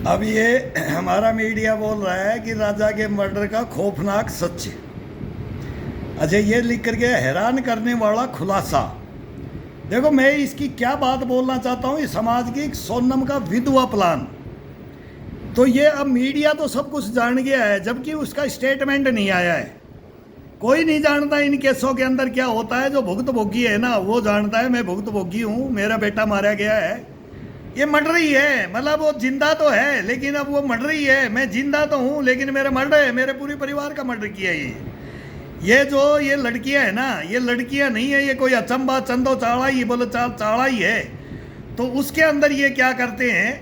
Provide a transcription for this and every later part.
अब ये हमारा मीडिया बोल रहा है कि राजा के मर्डर का खौफनाक सच। अच्छा, ये लिख करके हैरान करने वाला खुलासा। देखो, मैं इसकी क्या बात बोलना चाहता हूँ, इस समाज की सोनम का विधवा प्लान। तो ये अब मीडिया तो सब कुछ जान गया है, जबकि उसका स्टेटमेंट नहीं आया है। कोई नहीं जानता इन केसों के अंदर क्या होता है। जो भुक्तभोगी है ना, वो जानता है मैं भुक्तभोगी हूँ, मेरा बेटा मारा गया है। ये मर्डर ही है, मतलब वो जिंदा तो है लेकिन अब वो मर्डर ही है। मैं जिंदा तो हूँ लेकिन मेरा मर्डर है, मेरे पूरे परिवार का मर्डर किया ये जो ये लड़कियां है ना, ये लड़कियां नहीं है, ये कोई अचंबा चंदो चाड़ा ही बोलो चाड़ा ही है। तो उसके अंदर ये क्या करते हैं,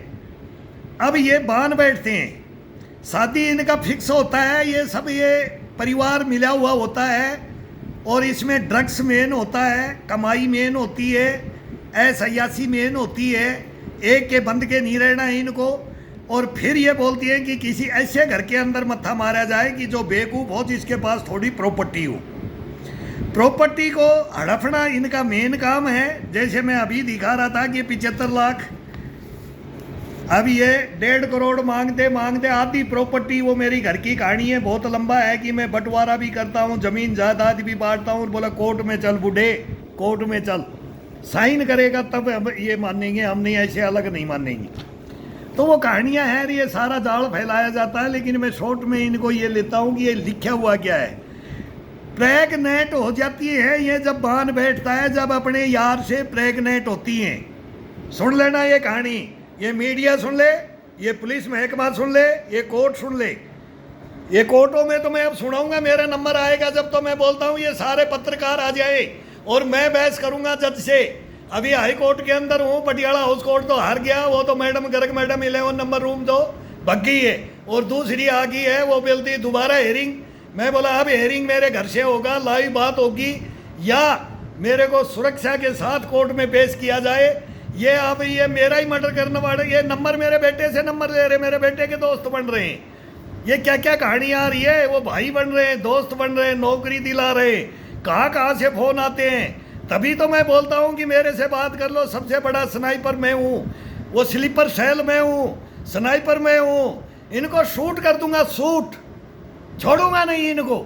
अब ये बांध बैठते हैं। शादी इनका फिक्स होता है, ये सब ये परिवार मिला हुआ होता है और इसमें ड्रग्स मेन होता है, कमाई मेन होती है, ऐसयासी मेन होती है, एक के बंद के नहीं रहना है इनको। और फिर ये बोलती है कि किसी ऐसे घर के अंदर मत्था मारा जाए कि जो बेवकूफ़ हो, जिसके पास थोड़ी प्रॉपर्टी हो। प्रॉपर्टी को हड़पना इनका मेन काम है। जैसे मैं अभी दिखा रहा था कि 75 लाख, अब ये 1.5 करोड़ मांगते मांगते आधी प्रॉपर्टी, वो मेरी घर की कहानी है, बहुत लंबा है कि मैं बंटवारा भी करता हूँ, ज़मीन जायदाद भी बांटता हूँ। बोला कोर्ट में चल बूढ़े, कोर्ट में चल, साइन करेगा तब अब ये मानेंगे, हम नहीं ऐसे अलग नहीं मानेंगे। तो वो कहानियाँ हैं, ये सारा जाल फैलाया जाता है। लेकिन मैं शॉर्ट में इनको ये लेता हूँ कि ये लिखा हुआ क्या है। प्रेग्नेंट हो जाती है ये जब बांध बैठता है, जब अपने यार से प्रेग्नेंट होती हैं। सुन लेना ये कहानी, ये मीडिया सुन ले, ये पुलिस महकमा सुन ले, ये कोर्ट सुन ले। ये कोर्टों में तो मैं अब सुनाऊंगा, मेरा नंबर आएगा जब, तो मैं बोलता हूँ ये सारे पत्रकार आ जाए और मैं बहस करूंगा जज से। अभी हाई कोर्ट के अंदर हूँ, पटियाला हाउस कोर्ट तो हार गया, वो तो madam Garg madam 11 number room तो भग गई है और दूसरी आ गई है, वो बोलती दोबारा हेयरिंग। मैं बोला अब हेयरिंग मेरे घर से होगा, लाइव बात होगी, या मेरे को सुरक्षा के साथ कोर्ट में पेश किया जाए। ये अब ये मेरा ही मर्डर करने वाले, ये नंबर मेरे बेटे से नंबर ले रहे, मेरे बेटे के दोस्त बन रहे हैं। ये क्या क्या कहानी आ रही है, वो भाई बन रहे हैं, दोस्त बन रहे हैं, नौकरी दिला रहे, कहाँ से फ़ोन आते हैं। तभी तो मैं बोलता हूँ कि मेरे से बात कर लो, सबसे बड़ा स्नाइपर मैं हूँ, वो स्लीपर सेल मैं हूँ, स्नाइपर मैं हूँ। इनको शूट कर दूंगा, शूट छोड़ूंगा नहीं इनको।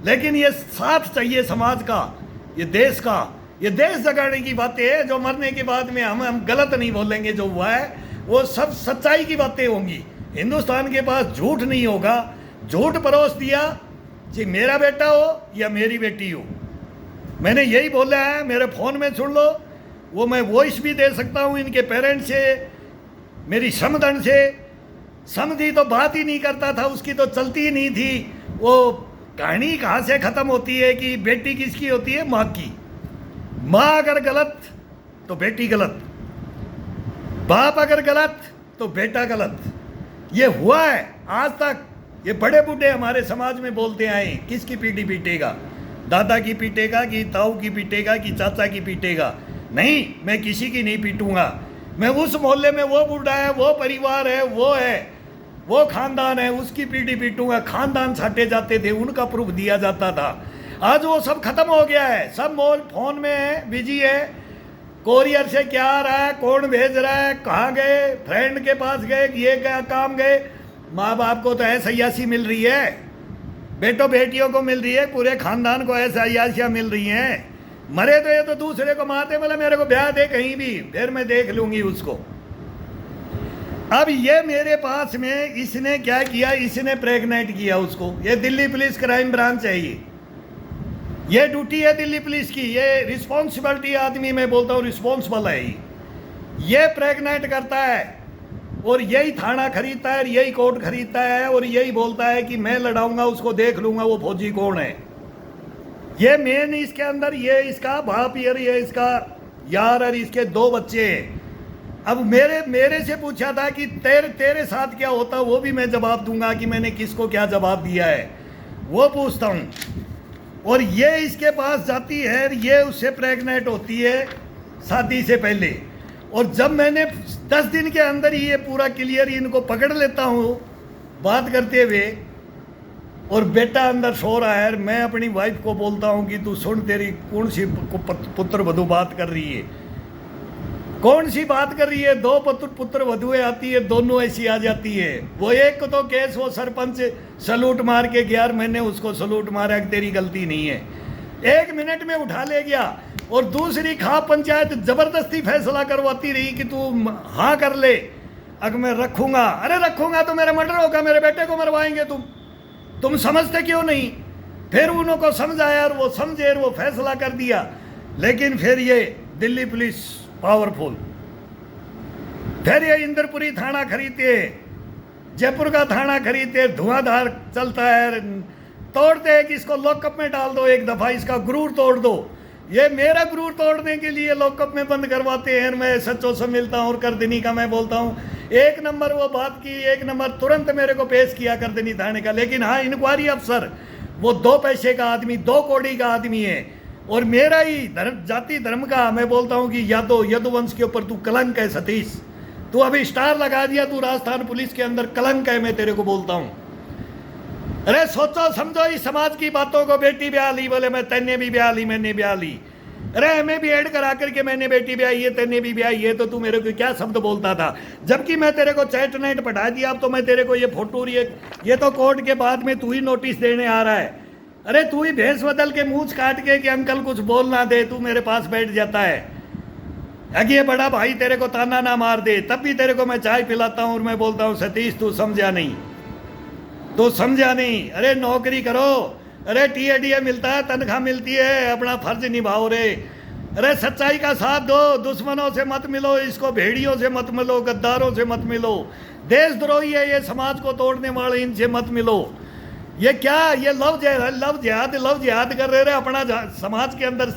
लेकिन ये साथ चाहिए समाज का, ये देश का, ये देश जगाने की बातें हैं। जो मरने के बाद में हम गलत नहीं बोलेंगे, जो हुआ है वो सब सच्चाई की बातें होंगी। हिंदुस्तान के पास झूठ नहीं होगा। झूठ परोस दिया कि मेरा बेटा हो या मेरी बेटी हो, मैंने यही बोला है, मेरे फ़ोन में सुन लो, वो मैं वॉइस भी दे सकता हूँ इनके पेरेंट्स से, मेरी समधन से। समधी तो बात ही नहीं करता था, उसकी तो चलती ही नहीं थी। वो कहानी कहाँ से ख़त्म होती है कि बेटी किसकी होती है, माँ की। माँ अगर गलत तो बेटी गलत, बाप अगर गलत तो बेटा गलत। ये हुआ है आज तक। ये बड़े बूढ़े हमारे समाज में बोलते आए, किसकी पीढ़ी पीटेगा, दादा की पीटेगा कि ताऊ की पीटेगा कि चाचा की पीटेगा। नहीं, मैं किसी की नहीं पीटूंगा। मैं उस मोहल्ले में वो बूढ़ा है, वो परिवार है, वो खानदान है, उसकी पीढ़ी पीटूंगा। खानदान छाटे जाते थे, उनका प्रूफ दिया जाता था। आज वो सब खत्म हो गया है, सब फोन में है, बिजी है। कोरियर से क्या आ रहा है, कौन भेज रहा है, कहाँ गए, फ्रेंड के पास गए, ये क्या काम गए। माँ बाप को तो ऐसा अय्याशी मिल रही है, बेटों बेटियों को मिल रही है, पूरे खानदान को ऐसा अय्याशियाँ मिल रही हैं। मरे तो ये तो दूसरे को मारते, बोले मेरे को ब्याह दे कहीं भी, फिर मैं देख लूँगी उसको। अब ये मेरे पास में इसने क्या किया, इसने प्रेग्नेंट किया उसको। ये दिल्ली पुलिस क्राइम ब्रांच है, ये ड्यूटी है दिल्ली पुलिस की, ये रिस्पॉन्सिबिलिटी आदमी, मैं बोलता हूँ रिस्पॉन्सिबल है। ये प्रेग्नेंट करता है और यही थाना खरीदता है, यही कोर्ट खरीदता है और यही बोलता है कि मैं लड़ाऊंगा, उसको देख लूंगा वो फौजी कौन है। ये मेन इसके अंदर, ये इसका बाप, ये इसका यार और इसके 2 बच्चे हैं। अब मेरे से पूछा था कि तेरे साथ क्या होता, वो भी मैं जवाब दूंगा कि मैंने किसको क्या जवाब दिया है, वो पूछता हूँ। और ये इसके पास जाती है, ये उससे प्रेग्नेंट होती है शादी से पहले। और जब मैंने 10 दिन के अंदर ही ये पूरा क्लियर इनको पकड़ लेता हूँ बात करते हुए, और बेटा अंदर सो रहा है, मैं अपनी वाइफ को बोलता हूँ कि तू सुन, तेरी कौन सी पुत्र वधू बात कर रही है। कौन सी बात कर रही है? दो पुत्र वधुएं आती है, दोनों ऐसी आ जाती है। वो एक को तो केस, वो सरपंच सलूट मार के गया, मैंने उसको सलूट मारा कि तेरी गलती नहीं है, 1 मिनट में उठा ले गया। और दूसरी खाप पंचायत जबरदस्ती फैसला करवाती रही कि तू हाँ कर ले, अगर मैं रखूंगा। अरे रखूंगा तो मेरा मर्डर होगा, मेरे बेटे को मरवाएंगे तुम समझते क्यों नहीं? फिर उनको समझाया और वो समझे और वो फैसला कर दिया। लेकिन फिर ये दिल्ली पुलिस पावरफुल, फिर ये इंद्रपुरी थाना खरीदते, जयपुर का थाना खरीदते, धुआंधार चलता है, तोड़ते हैं कि इसको लॉकअप में डाल दो, एक दफा इसका गुरूर तोड़ दो। ये मेरा गुरूर तोड़ने के लिए लॉकअप में बंद करवाते हैं। मैं सच्चों से मिलता हूँ और करदनी का मैं बोलता हूँ, 1 नंबर वो बात की, 1 नंबर तुरंत मेरे को पेश किया करदनी थाने का। लेकिन हाँ, इंक्वायरी अफसर वो 2 पैसे का आदमी, 2 कौड़ी का आदमी है, और मेरा ही धर्म, जाति धर्म का मैं बोलता हूँ कि यदुवंश के ऊपर तू कलंक है सतीश। तू अभी स्टार लगा दिया, तू राजस्थान पुलिस के अंदर कलंक है, मैं तेरे को बोलता हूँ। अरे सोचो समझो इस समाज की बातों को। बेटी ब्याह ली, बोले मैं तेने भी ब्याह ली, मैंने ब्याह ली। अरे हमें भी ऐड करा करके मैंने बेटी ब्याही है, तेने भी ब्याही है, तो तू मेरे को क्या शब्द बोलता था? जबकि मैं तेरे को चैट नाइट पढ़ा दिया, अब तो मैं तेरे को ये फोटो, ये तो कोर्ट के बाद में तू ही नोटिस देने आ रहा है। अरे तू ही भैंस बदल के मुँह काट के कि अंकल कुछ बोल ना दे, तू मेरे पास बैठ जाता है। अगर ये बड़ा भाई तेरे को ताना ना मार दे, तब भी तेरे को मैं चाय पिलाता हूँ और मैं बोलता हूँ सतीश तू समझा नहीं, तो समझा नहीं। अरे नौकरी करो, अरे टीएडीए मिलता है, तनख्वाह मिलती है, अपना फर्ज निभाओ रे। अरे सच्चाई का साथ दो, दुश्मनों से मत मिलो, इसको भेड़ियों से मत मिलो, गद्दारों से मत मिलो, देशद्रोही है ये, समाज को तोड़ने वाले, इनसे मत मिलो। ये क्या, ये लव जिहाद कर रहे अपना समाज के अंदर।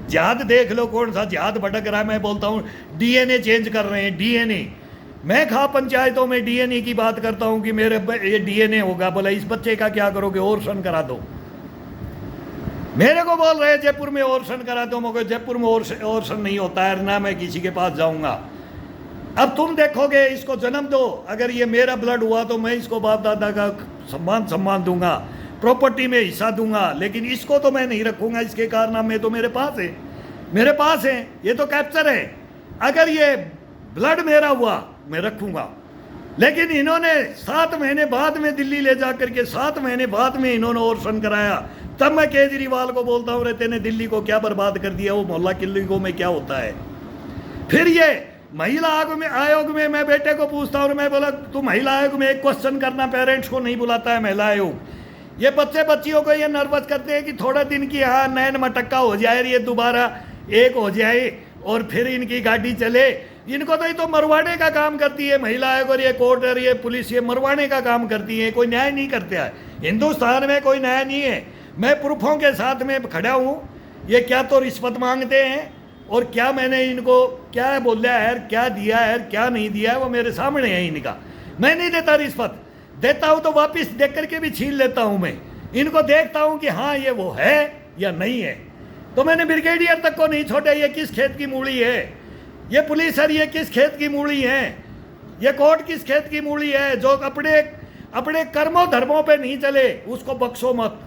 जिहाद देख लो, कौन सा जिहाद भटक रहा है। मैं बोलता हूँ डीएनए चेंज कर रहे हैं, डीएनए। मैं खा पंचायतों में डीएनए की बात करता हूं कि मेरे ये डीएनए होगा, बोला इस बच्चे का क्या करोगे, ऑपरेशन करा दो। मेरे को बोल रहे जयपुर में ऑपरेशन करा दो, मगर जयपुर में ऑपरेशन नहीं होता है, ना मैं किसी के पास जाऊंगा। अब तुम देखोगे, इसको जन्म दो, अगर ये मेरा ब्लड हुआ तो मैं इसको बाप दादा का सम्मान दूंगा, प्रॉपर्टी में हिस्सा दूंगा, लेकिन इसको तो मैं नहीं रखूंगा। इसके कारनामे तो मेरे पास है, ये तो कैप्चर है। अगर ये ब्लड मेरा हुआ मैं रखूंगा, लेकिन इन्होंने 7 महीने बाद में दिल्ली ले जा करके 7 महीने बाद में इन्होंने ऑपरेशन कराया। तब मैं केजरीवाल को बोलता हूँ, रहते ने दिल्ली को क्या बर्बाद कर दिया, वो मोहल्ला क्लिनिकों में क्या होता है। फिर ये महिला आयोग में मैं बेटे को पूछता हूँ, मैं बोला तू महिला आयोग में एक क्वेश्चन करना, पेरेंट्स को नहीं बुलाता है महिला आयोग। ये बच्चियों को ये नर्वस करते हैं कि थोड़ा दिन की हाँ नैन मटक्का हो जाए, ये दोबारा एक हो जाए और फिर इनकी गाड़ी चले। इनको तो ये तो मरवाने का काम करती है महिला आयोग, और ये कोर्ट और ये पुलिस ये मरवाने का काम करती है, कोई न्याय नहीं करते है। हिंदुस्तान में कोई न्याय नहीं है। मैं प्रूफों के साथ में खड़ा हूँ। ये क्या तो रिश्वत मांगते हैं, और क्या मैंने इनको क्या बोला है, क्या दिया है, क्या नहीं दिया है, वो मेरे सामने है इनका। मैं नहीं देता रिश्वत, देता हूँ तो वापिस देख करके भी छीन लेता हूँ। मैं इनको देखता हूँ कि हाँ ये वो है या नहीं है। तो मैंने ब्रिगेडियर तक को नहीं छोड़ा, ये किस खेत की मूली है, ये पुलिस है ये किस खेत की मूली है, ये कोर्ट किस खेत की मूली है। जो अपने कर्मों धर्मों पे नहीं चले उसको बख्शो मत,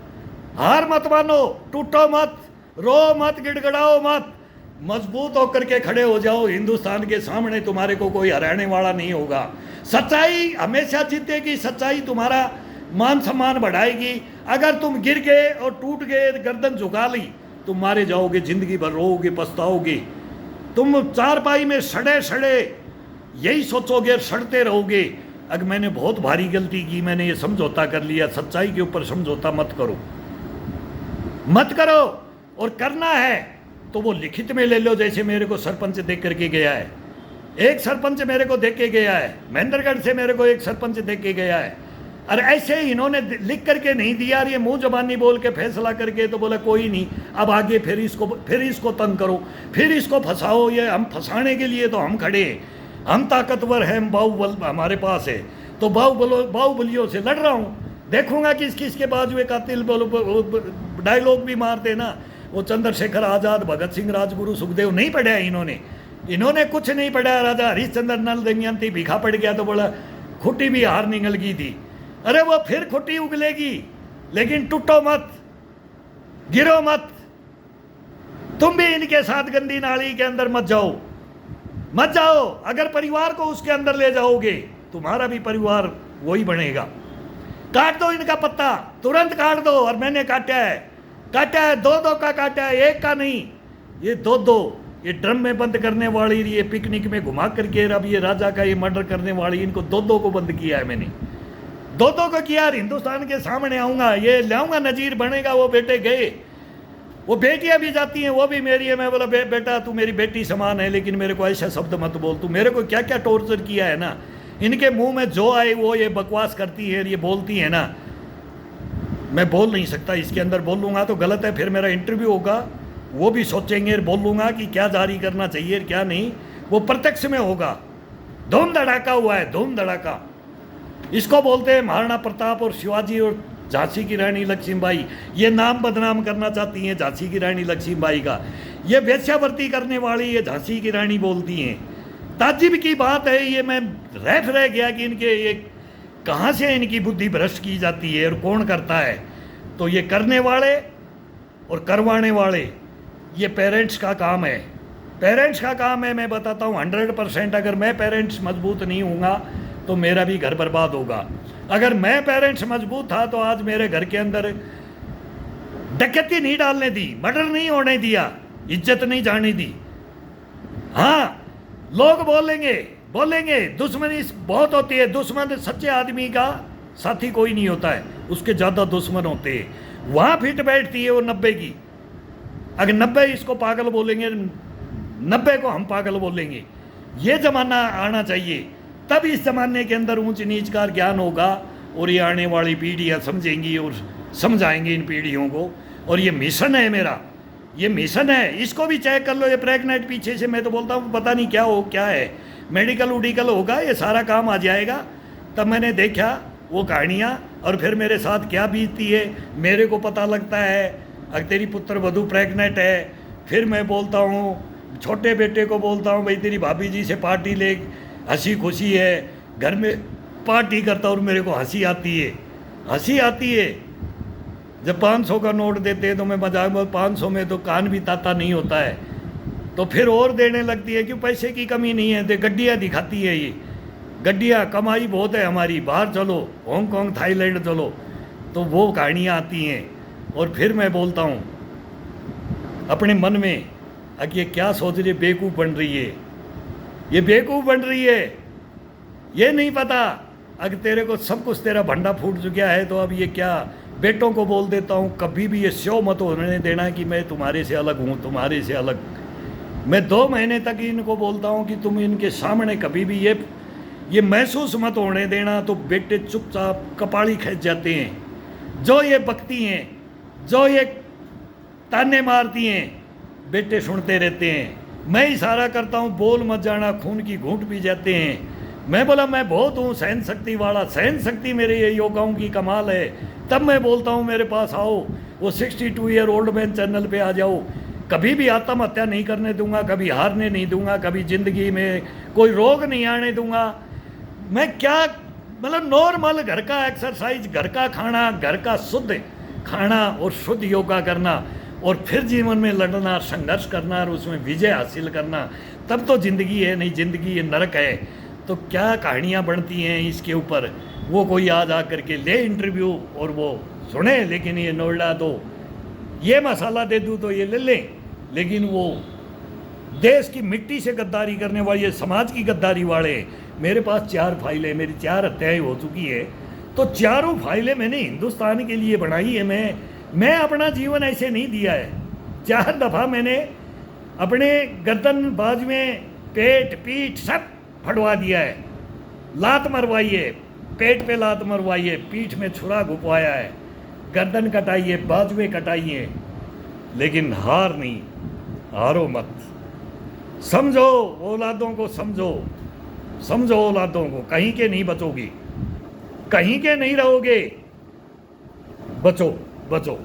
हार मत मानो, टूटो मत, रो मत, गिड़गड़ाओ मत, मजबूत होकर के खड़े हो जाओ। हिंदुस्तान के सामने तुम्हारे को कोई हराने वाला नहीं होगा। सच्चाई हमेशा जीतेगी, सच्चाई तुम्हारा मान सम्मान बढ़ाएगी। अगर तुम गिर गए और टूट गए, गर्दन झुका ली, तुम मारे जाओगे, जिंदगी भर रोओगे, पछताओगे। तुम चारपाई में सड़े यही सोचोगे, सड़ते रहोगे। अगर मैंने बहुत भारी गलती की, मैंने ये समझौता कर लिया, सच्चाई के ऊपर समझौता मत करो। और करना है तो वो लिखित में ले लो, जैसे मेरे को सरपंच देख करके गया है। एक सरपंच मेरे को देख के गया है, महेंद्रगढ़ से मेरे को एक सरपंच देख के गया है। और ऐसे ही इन्होंने लिख करके नहीं दिया, ये मुंह जबानी बोल के फैसला करके तो बोला कोई नहीं, अब आगे फिर इसको तंग करो, फिर इसको फंसाओ। ये हम फंसाने के लिए तो हम खड़े हैं, हम ताकतवर हैं, हम बाहुबल हमारे पास है, तो बाहुबलियों से लड़ रहा हूँ। देखूंगा किसके बाजू एक कातिल डायलॉग भी मारते ना, वो चंद्रशेखर आजाद, भगत सिंह, राजगुरु, सुखदेव नहीं पढ़ा है इन्होंने कुछ नहीं पढ़ा। राजा हरिश्चंद्र नल दमयंती भीखा पड़ गया तो बोला खुट्टी भी हार निकल गई थी। अरे वो फिर खुट्टी उगलेगी, लेकिन टूटो मत, गिरो मत। तुम भी इनके साथ गंदी नाली के अंदर मत जाओ। मत जाओ। अगर परिवार को उसके अंदर ले जाओगे तुम्हारा भी परिवार वही बनेगा। काट दो इनका पत्ता, तुरंत काट दो। और मैंने काटा है, दो का काटा है, एक का नहीं, ये दो। ये ड्रम में बंद करने वाली, ये पिकनिक में घुमा करके, अब ये राजा का ये मर्डर करने वाली, इनको दो को बंद किया है मैंने, दो को किया। और हिंदुस्तान के सामने आऊँगा, ये लाऊंगा, नजीर बनेगा। वो बेटे गए, वो बेटियां भी जाती हैं, वो भी मेरी है। मैं बोला बेटा तू मेरी बेटी समान है, लेकिन मेरे को ऐसा शब्द मत बोल। तू मेरे को क्या क्या टॉर्चर किया है ना। इनके मुंह में जो आए वो ये बकवास करती है, ये बोलती है ना। मैं बोल नहीं सकता, इसके अंदर बोल लूँगा तो गलत है। फिर मेरा इंटरव्यू होगा, वो भी सोचेंगे, बोल लूँगा कि क्या जारी करना चाहिए क्या नहीं। वो प्रत्यक्ष में होगा। धूम धड़ाका हुआ है, धूम धड़ाका। इसको बोलते हैं महाराणा प्रताप और शिवाजी और झांसी की रानी लक्ष्मीबाई। ये नाम बदनाम करना चाहती हैं झांसी की रानी लक्ष्मीबाई का। ये वेश्यावृत्ति करने वाली ये झांसी की रानी बोलती हैं। ताज्जुब की बात है, ये मैं रह गया कि इनके ये कहाँ से इनकी बुद्धि भ्रष्ट की जाती है और कौन करता है। तो ये करने वाले और करवाने वाले ये पेरेंट्स का काम है, पेरेंट्स का काम है। मैं बताता हूँ 100%। अगर मैं पेरेंट्स मजबूत नहीं हूँगा तो मेरा भी घर बर्बाद होगा। अगर मैं पेरेंट्स मजबूत था तो आज मेरे घर के अंदर डकैती नहीं डालने दी, मर्डर नहीं होने दिया, इज्जत नहीं जाने दी। हाँ, लोग बोलेंगे दुश्मनी बहुत होती है। दुश्मन सच्चे आदमी का साथी कोई नहीं होता है, उसके ज़्यादा दुश्मन होते हैं। वहाँ फिट बैठती है वो 90 की। अगर 90 इसको पागल बोलेंगे, 90 को हम पागल बोलेंगे। ये ज़माना आना चाहिए, तब इस ज़माने के अंदर ऊंच नीच का ज्ञान होगा और ये आने वाली पीढ़ियाँ समझेंगी और समझाएंगे इन पीढ़ियों को। और ये मिशन है मेरा, ये मिशन है। इसको भी चेक कर लो, ये प्रेग्नेंट पीछे से मैं तो बोलता हूँ पता नहीं क्या है, मेडिकल उडिकल होगा, ये सारा काम आ जाएगा। तब मैंने देखा वो कहानियाँ और फिर मेरे साथ क्या बीतती है मेरे को पता लगता है। अगर तेरी पुत्र वधू प्रेग्नेंट है, फिर मैं बोलता हूँ छोटे बेटे को बोलता हूँ भाई तेरी भाभी जी से पार्टी ले, हंसी खुशी है, घर में पार्टी करता और मेरे को हंसी आती है। जब 500 का नोट देते हैं तो मैं मजाक में 500 में तो कान भी ताता नहीं होता है, तो फिर और देने लगती है। क्यों, पैसे की कमी नहीं है। गड्डियाँ दिखाती है ये गड्डियाँ, कमाई बहुत है हमारी, बाहर चलो, हांगकांग थाईलैंड चलो, तो वो कहानियाँ आती हैं। और फिर मैं बोलता हूँ अपने मन में, अब ये क्या सोच रही है, बेवकूफ़ बन रही है, ये बेवकूफ़ बन रही है। ये नहीं पता अगर तेरे को सब कुछ तेरा भंडा फूट चुका है तो अब ये क्या। बेटों को बोल देता हूँ कभी भी ये शो मत होने देना कि मैं तुम्हारे से अलग हूँ, तुम्हारे से अलग। मैं 2 महीने तक इनको बोलता हूँ कि तुम इनके सामने कभी भी ये महसूस मत होने देना। तो बेटे चुपचाप कपाड़ी खींच जाते हैं। जो ये बकती हैं, जो ये ताने मारती हैं, बेटे सुनते रहते हैं। मैं इशारा करता हूँ बोल मत जाना, खून की घूंट पी जाते हैं। मैं बोला मैं बहुत हूँ सहन शक्ति वाला, सहन शक्ति मेरे ये योगाओं की कमाल है। तब मैं बोलता हूँ मेरे पास आओ, वो 62 ईयर ओल्ड मैन चैनल पे आ जाओ। कभी भी आत्महत्या नहीं करने दूंगा, कभी हारने नहीं दूंगा, कभी ज़िंदगी में कोई रोग नहीं आने दूंगा। मैं क्या मतलब नॉर्मल घर का एक्सरसाइज, घर का खाना, घर का शुद्ध खाना और शुद्ध योगा करना और फिर जीवन में लड़ना, संघर्ष करना और उसमें विजय हासिल करना, तब तो ज़िंदगी है। नहीं ज़िंदगी ये नरक है। तो क्या कहानियाँ बनती हैं इसके ऊपर। वो कोई आज आ करके ले इंटरव्यू और वो सुने, लेकिन ये नोएडा तो ये मसाला दे दूँ तो ये ले लें, लेकिन वो देश की मिट्टी से गद्दारी करने वाले, ये समाज की गद्दारी वाले। मेरे पास 4 फाइलें, मेरी 4 हत्याएँ हो चुकी है, तो चारों फाइलें मैंने हिंदुस्तान के लिए बनाई है। मैं अपना जीवन ऐसे नहीं दिया है। 4 दफ़ा मैंने अपने गर्दन, बाज में, पेट, पीठ सब फटवा दिया है। लात मरवाई है, पेट पे लात मरवाई है, पीठ में छुरा घुपवाया है, गर्दन कटाई है, बाजुएं कटाई है, लेकिन हार नहीं। हारो मत, समझो औलादों को, समझो औलादों को। कहीं के नहीं बचोगी, कहीं के नहीं रहोगे। बचो।